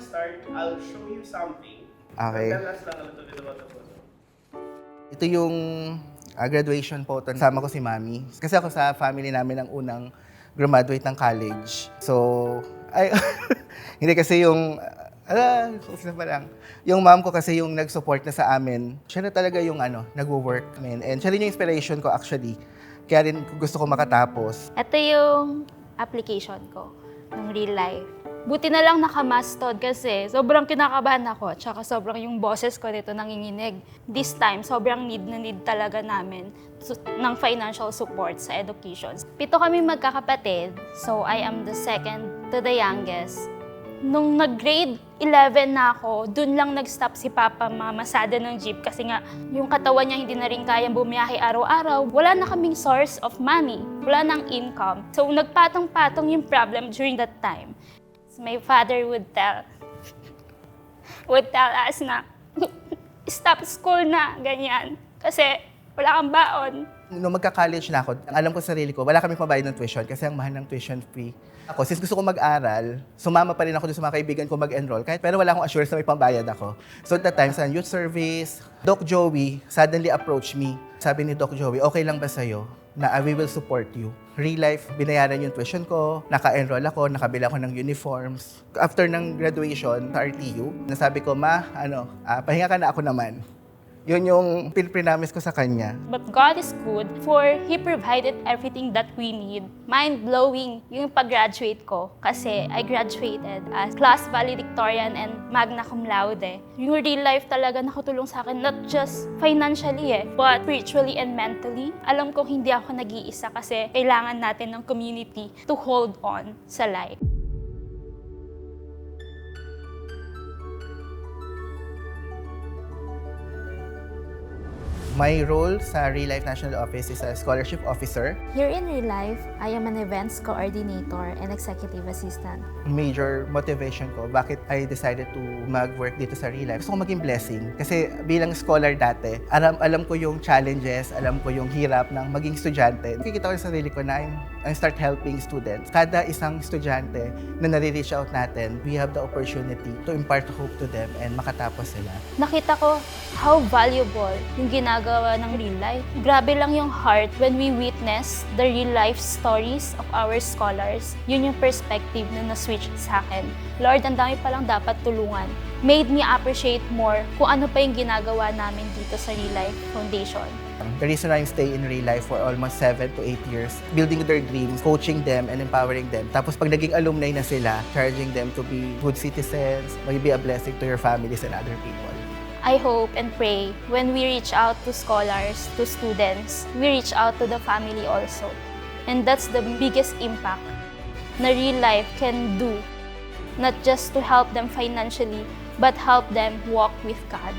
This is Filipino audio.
to start, I'll show you something. Okay. Tell us lang a little bit about the photo. Ito yung graduation photo. Kasama ko si Mami. Kasi ako sa family namin ang unang graduate ng college. So, hindi kasi yung, isa pa lang. Yung mom ko kasi yung nag-support na sa amin. Siya na talaga yung nag-work. And siya rin yung inspiration ko actually. Kaya rin gusto ko makatapos. Ito yung application ko ng real life. Buti na lang naka-mastod kasi sobrang kinakabahan ako at saka sobrang yung boses ko dito nanginginig. This time, sobrang need na need talaga namin ng financial support sa education. 7 kami magkakapatid, so I am the second to the youngest. Nung nag-grade 11 na ako, dun lang nag-stop si Papa mamasada ng jeep kasi nga yung katawan niya hindi na rin kayang bumiyahe araw-araw. Wala na kaming source of money, wala nang income. So nagpatong-patong yung problem during that time. So, my father would tell us na stop school na, ganyan. Kasi wala kang baon. Nung magka-college na ako, alam ko sa sarili ko, wala kami pabayad ng tuition kasi ang mahal ng tuition fee. Ako, since gusto ko mag-aral, sumama pa rin ako doon sa mga kaibigan ko mag-enroll, pero wala akong assurance na may pambayad ako. So at that time, sa youth service, Doc Joey suddenly approached me. Sabi ni Doc Joey, okay lang ba sa'yo na we will support you? Real life, binayaran yung tuition ko, naka-enroll ako, nakabila ako ng uniforms. After ng graduation sa RTU, nasabi ko, pahinga ka na, ako naman. Yun yung pinramis ko sa kanya. But God is good for He provided everything that we need. Mind-blowing yung pag-graduate ko kasi I graduated as class valedictorian and magna cum laude. Yung real life talaga nakatulong sa akin, not just financially but spiritually and mentally. Alam kong hindi ako nag-iisa kasi kailangan natin ng community to hold on sa life. My role sa Real Life National Office is a scholarship officer. Here in real life, I am an events coordinator and executive assistant. Major motivation ko, bakit I decided to mag-work dito sa Real Life. Gusto ko maging blessing. Kasi bilang scholar dati, alam ko yung challenges, alam ko yung hirap ng maging estudyante. Nakikita ko sa sarili ko na I start helping students. Kada isang estudyante na nare-reach out natin, we have the opportunity to impart hope to them and makatapos sila. Nakita ko how valuable yung ginagawa ng real life. Grabe lang yung heart when we witness the real life stories of our scholars. Yun yung perspective na na-switch sa akin. Lord, ang dami palang dapat tulungan. Made me appreciate more kung ano pa yung ginagawa namin dito sa Real Life Foundation. The reason I'm staying in Real Life for almost 7 to 8 years, building their dreams, coaching them, and empowering them. Tapos pag naging alumni na sila, charging them to be good citizens, may be a blessing to your families and other people. I hope and pray when we reach out to scholars, to students, we reach out to the family also. And that's the biggest impact na real life can do, not just to help them financially, but help them walk with God.